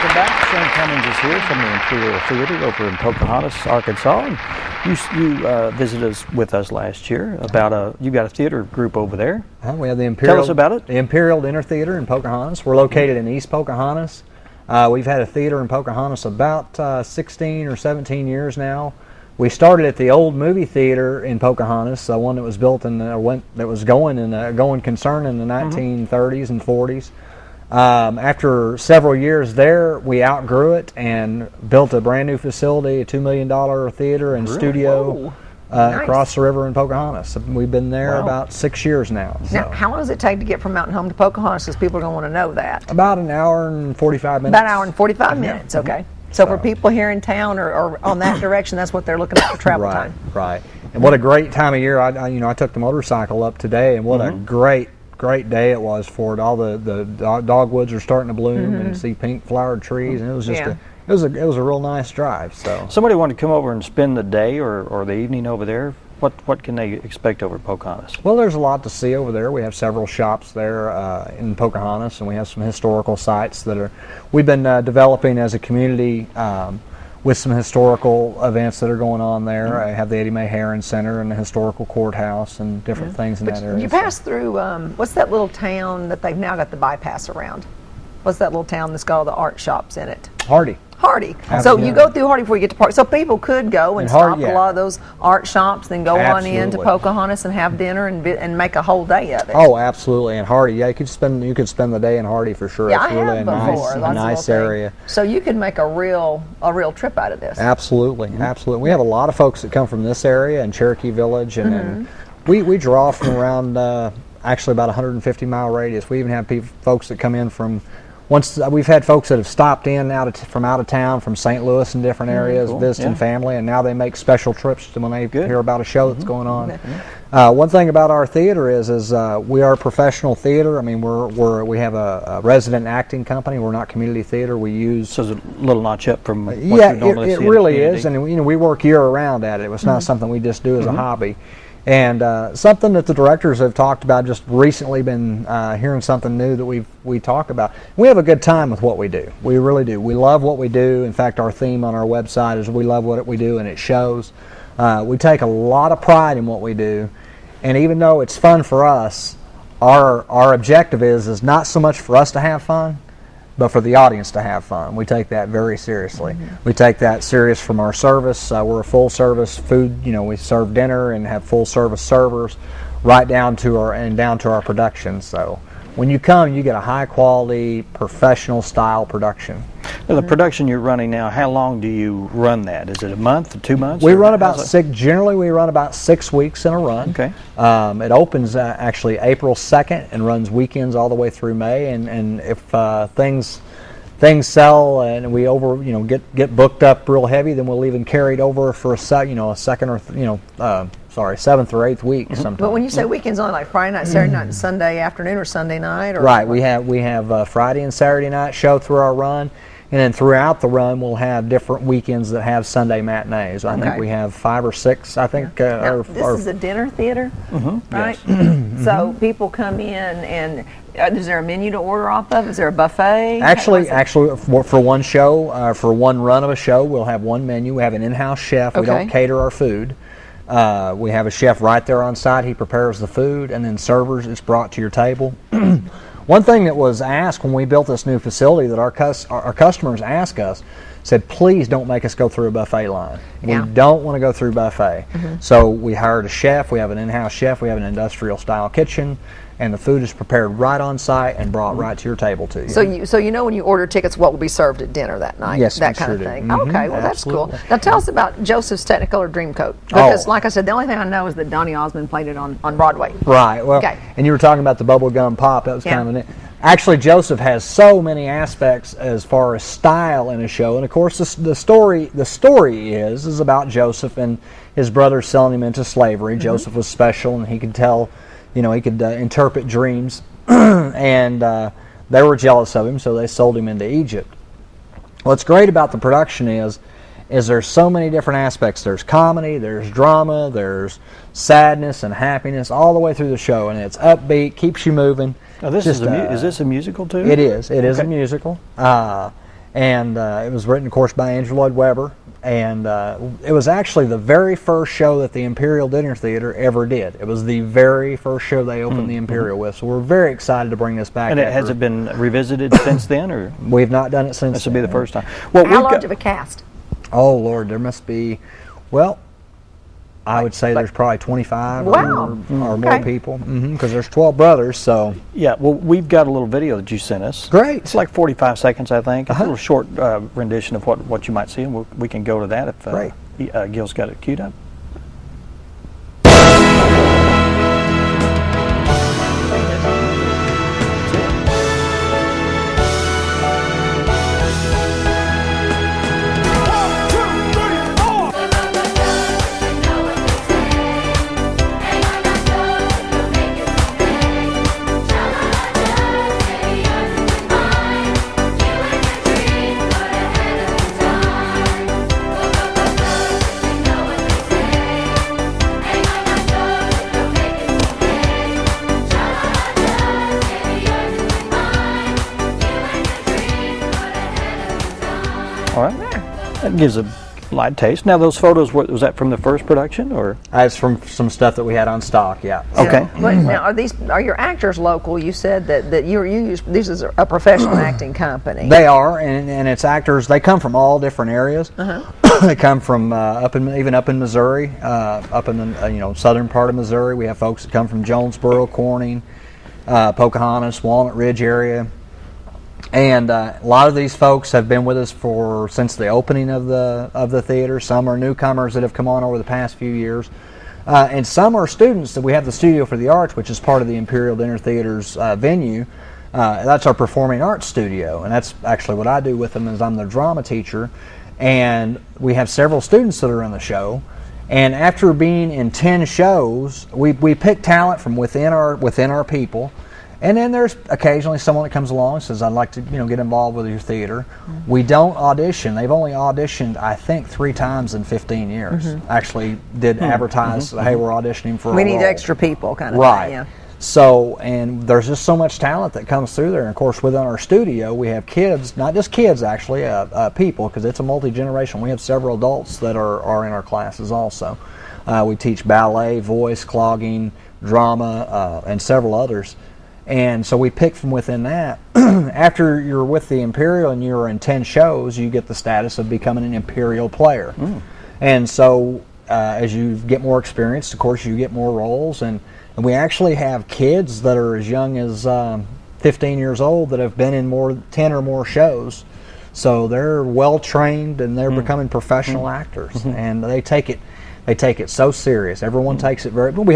welcome back. Sam Commings is here from the Imperial Theatre over in Pocahontas, Arkansas. And you visited us with us last year about you got a theater group over there. We have the Imperial. Tell us about it. The Imperial Dinner Theatre in Pocahontas. We're located in East Pocahontas. We've had a theater in Pocahontas about 16 or 17 years now. We started at the old movie theater in Pocahontas, one that was built in that was going concern in the 1930s and 40s. After several years there, we outgrew it and built a brand new facility, a $2 million theater and studio across the river in Pocahontas. We've been there about 6 years now. Now, how long does it take to get from Mountain Home to Pocahontas? Because people are going to want to know that. About an hour and 45 minutes. About an hour and 45 minutes, okay. So for people here in town or on that direction, that's what they're looking at for travel time. Right. And what a great time of year. I took the motorcycle up today, and what a great day it was for it. All the dogwoods are starting to bloom, and see pink flowered trees, and it was just it was a real nice drive. So somebody wanted to come over and spend the day or the evening over there. What can they expect over at Pocahontas? Well, there's a lot to see over there. We have several shops there in Pocahontas, and we have some historical sites that we've been developing as a community with some historical events that are going on there. I have the Eddie Mae Herron Center and the historical courthouse and different things in that area. You pass through, what's that little town that they've now got the bypass around? What's that little town that's got all the art shops in it? Hardy. So you go through Hardy before you get to Park. So people could go and stop at a lot of those art shops, then go on into Pocahontas and have dinner and make a whole day of it. Oh, absolutely. And Hardy, you could spend the day in Hardy for sure. Yeah, it's really a nice area. So you could make a real trip out of this. Absolutely. We have a lot of folks that come from this area and Cherokee Village, and we draw from around actually about 150-mile radius. We even have folks that come in from. We've had folks that have stopped in from out of town, from St. Louis and different areas, visiting family, and now they make special trips when they hear about a show that's going on. One thing about our theater is we are a professional theater. I mean, we have a resident acting company. We're not community theater. We use so it's a little notch up from what you normally see. It really is, and we work year round at it. It's not something we just do as a hobby. And something that the directors have talked about, just recently been hearing something new that we talk about. We have a good time with what we do. We really do. We love what we do. In fact, our theme on our website is we love what we do, and it shows. We take a lot of pride in what we do. And even though it's fun for us, our objective is not so much for us to have fun, but for the audience to have fun. We take that very seriously. We take that serious from our service. We're a full service food. We serve dinner and have full service servers, right down to our production. So when you come, you get a high quality, professional style production. Now, the production you're running now, how long do you run that? Is it a month or 2 months? We run about generally we run about 6 weeks in a run. Okay. It opens actually April 2nd and runs weekends all the way through May. And if things sell and we get booked up real heavy, then we'll even carry it over for a second or seventh or eighth week sometimes. But when you say weekends, only like Friday night, Saturday night, and Sunday afternoon or Sunday night, or right? We have Friday and Saturday night show through our run, and then throughout the run we'll have different weekends that have Sunday matinees. I think we have 5 or 6. I think. Now, this is a dinner theater, right? Yes. So people come in and. Is there a menu to order off of? Is there a buffet? Actually, for one show, for one run of a show, we'll have one menu. We have an in-house chef. We don't cater our food. We have a chef right there on site. He prepares the food, and then servers, it's brought to your table. One thing that was asked when we built this new facility that our customers asked us, said, please don't make us go through a buffet line. We don't want to go through buffet. So we hired a chef. We have an in-house chef. We have an industrial-style kitchen. And the food is prepared right on site and brought right to your table to you. So you know when you order tickets what will be served at dinner that night? Yes, that kind of thing. Okay, well that's cool. Now tell us about Joseph's Technicolor Dreamcoat. Because like I said, the only thing I know is that Donny Osmond played it on Broadway. Right. Well, and you were talking about the bubblegum pop. That was kind of actually, Joseph has so many aspects as far as style in a show, and of course the story is about Joseph and his brothers selling him into slavery. Joseph was special, and he could tell. He could interpret dreams, and they were jealous of him, so they sold him into Egypt. What's great about the production is there's so many different aspects. There's comedy, there's drama, there's sadness and happiness all the way through the show, and it's upbeat, keeps you moving. Now is this a musical too? It is. It is a musical. And it was written, of course, by Andrew Lloyd Webber. And it was actually the very first show that the Imperial Dinner Theatre ever did. It was the very first show they opened the Imperial with. So we're very excited to bring this back. And has it been revisited since then, or we've not done it since? This will be the first time. Well, how large of a cast? Oh Lord, there must be. Well, I would say there's probably 25 or more people, because there's 12 brothers. So yeah, well, we've got a little video that you sent us. Great. It's like 45 seconds, I think. It's a little short rendition of what you might see, and we can go to that if Gil's got it queued up. All right, that gives a light taste. Now, those photos, was that from the first production, or? It's from some stuff that we had on stock, yeah. Okay. But now, are your actors local? You said that you use this is a professional acting company. They are, and it's actors. They come from all different areas. They come from even up in Missouri, up in the southern part of Missouri. We have folks that come from Jonesboro, Corning, Pocahontas, Walnut Ridge area. And a lot of these folks have been with us since the opening of the theater. Some are newcomers that have come on over the past few years, and some are students that we have the Studio for the Arts, which is part of the Imperial Dinner Theater's venue. That's our performing arts studio, and that's actually what I do with them. Is I'm their drama teacher, and we have several students that are in the show. And after being in 10 shows, we pick talent from within our people. And then there's occasionally someone that comes along and says, I'd like to get involved with your theater. We don't audition. They've only auditioned, I think, 3 times in 15 years. Actually did advertise, hey, we're auditioning for a role. We need extra people, kind of right. thing. Yeah. So, and there's just so much talent that comes through there. And of course, within our studio, we have kids, not just kids actually, people, because it's a multi-generation. We have several adults that are in our classes also. We teach ballet, voice, clogging, drama, and several others. And so we pick from within that. After you're with the Imperial and you're in 10 shows, you get the status of becoming an Imperial player. And so as you get more experience, of course, you get more roles. And we actually have kids that are as young as 15 years old that have been in 10 or more shows. So they're well trained and they're becoming professional actors. And they take it so serious. Everyone takes it very. But we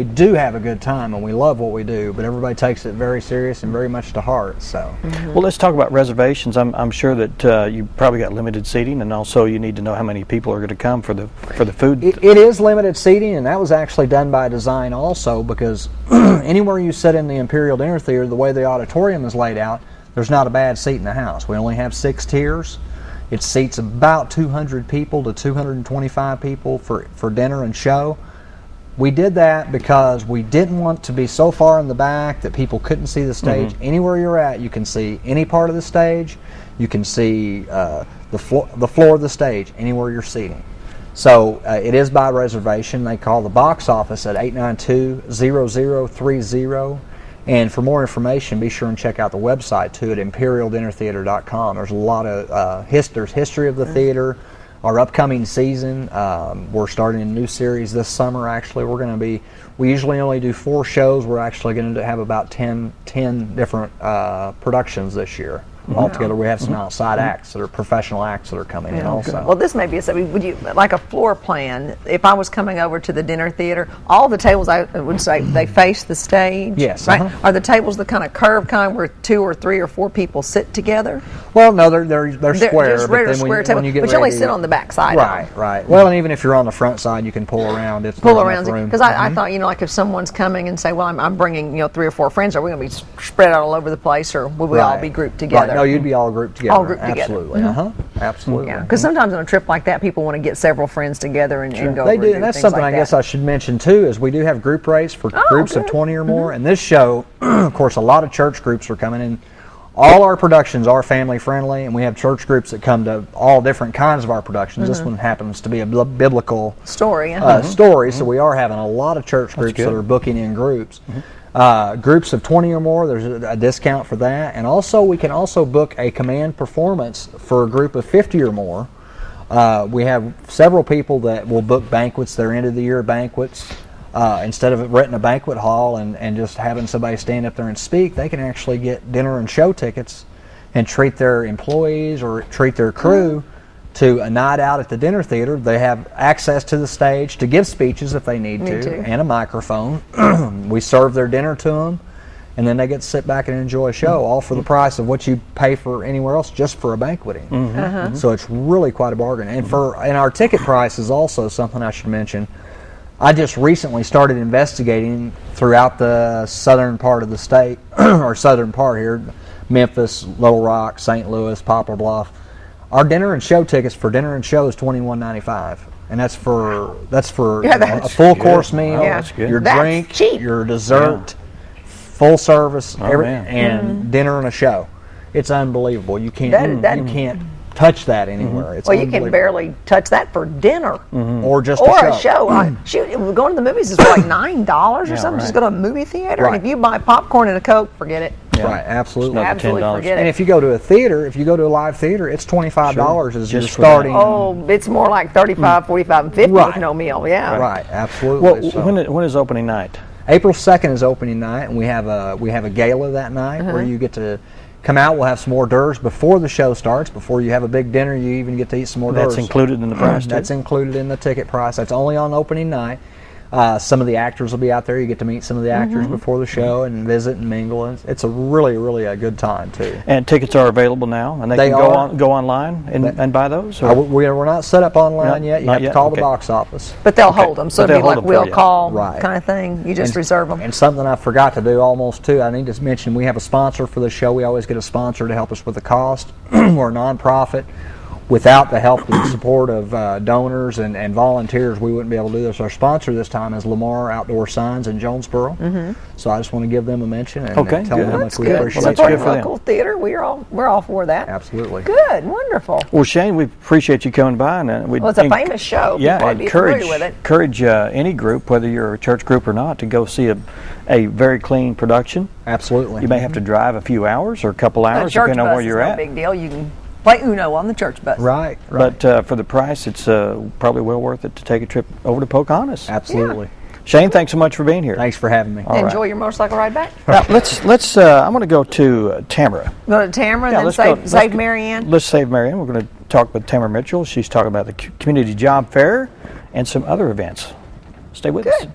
do have a good time and we love what we do. But everybody takes it very serious and very much to heart. So, well, let's talk about reservations. I'm sure that you probably got limited seating, and also you need to know how many people are going to come for the food. It is limited seating, and that was actually done by design also, because anywhere you sit in the Imperial Dinner Theater, the way the auditorium is laid out, there's not a bad seat in the house. We only have 6 tiers. It seats about 200 people to 225 people for dinner and show. We did that because we didn't want to be so far in the back that people couldn't see the stage. Anywhere you're at, you can see any part of the stage. You can see the floor of the stage, anywhere you're seating. So it is by reservation. They call the box office at 892-0030. And for more information, be sure and check out the website too at imperialdinnertheatre.com. There's a lot of history of the theater, our upcoming season. We're starting a new series this summer. Actually, we usually only do 4 shows. We're actually going to have about 10 different productions this year. Altogether, we have some outside acts that are professional acts that are coming in also. Well, this may be would you like a floor plan? If I was coming over to the dinner theater, all the tables, I would say, they face the stage. Yes. Right. Are the tables the kind of curved kind where 2 or 3 or 4 people sit together? Well, no, they're square. Just regular square table, when you get but you only sit on the back side. Right. Well, and even if you're on the front side, you can pull around. Pull around, because I thought, like if someone's coming and say, well, I'm bringing 3 or 4 friends, are we going to be spread out all over the place, or will we all be grouped together? Right. No, you'd be all grouped together. All grouped Absolutely. together. Absolutely. Yeah, because sometimes on a trip like that, people want to get several friends together and go. They do, and that's something I guess I should mention too. Is we do have group rates for groups of 20 or more. And this show, of course, a lot of church groups are coming in. All our productions are family friendly, and we have church groups that come to all different kinds of our productions. This one happens to be a biblical story, so we are having a lot of church groups that are booking in groups. Groups of 20 or more, there's a discount for that. And also, we can also book a command performance for a group of 50 or more. We have several people that will book banquets, their end of the year banquets. Instead of renting a banquet hall and just having somebody stand up there and speak, they can actually get dinner and show tickets and treat their employees or treat their crew to a night out at the dinner theater. They have access to the stage to give speeches if they need to, and a microphone. We serve their dinner to them, and then they get to sit back and enjoy a show, all for the price of what you pay for anywhere else just for a banqueting. So it's really quite a bargain. And and our ticket price is also something I should mention. I just recently started investigating throughout the southern part of the state, or southern part here, Memphis, Little Rock, St. Louis, Poplar Bluff. Our dinner and show tickets for dinner and show is $21.95, and that's for a full course meal, your drink, your dessert, full service, and dinner and a show. It's unbelievable. You can't touch that anywhere. It's you can barely touch that for dinner or just a show. Shoot, going to the movies is like $9 or something. Just go to a movie theater, and if you buy popcorn and a Coke, forget it. Right, absolutely. Forget it. And if you go to a theater, if you go to a live theater, it's $25 as you're starting. Oh, it's more like 35, 45, and 50 with no meal. Yeah. Right, absolutely. Well, when is opening night? April 2nd is opening night, and we have a gala that night where you get to come out. We'll have some hors d'oeuvres before the show starts. Before you have a big dinner, you even get to eat some hors d'oeuvres. That's included in the price, too? That's included in the ticket price. That's only on opening night. Some of the actors will be out there. You get to meet some of the actors before the show and visit and mingle. It's a really a good time, too. And tickets are available now, and they can go online and buy those? We're not set up online yet. You have to call the box office. But they'll hold them, so it'll be like will call kind of thing. You just reserve them. And something I forgot to do almost, too, I need to mention, we have a sponsor for the show. We always get a sponsor to help us with the cost. We're a nonprofit. Without the help and support of donors and volunteers, we wouldn't be able to do this. Our sponsor this time is Lamar Outdoor Signs in Jonesboro. So I just want to give them a mention and tell them how much we appreciate it. Supporting local theater, we're all for that. Absolutely. Good, wonderful. Well, Shane, we appreciate you coming by. And it's a famous show. Yeah, encourage any group, whether you're a church group or not, to go see a very clean production. Absolutely. You may have to drive a few hours or a couple hours, depending on where you're at. No big deal. You can play Uno on the church bus. Right. But for the price, it's probably well worth it to take a trip over to Pocahontas. Absolutely. Shane, thanks so much for being here. Thanks for having me. Enjoy your motorcycle ride back. Let's. I'm going to go to Tamara. Go to Tamara and then save Marianne. Let's save Marianne. We're going to talk with Tamara Mitchell. She's talking about the Community Job Fair and some other events. Stay with us.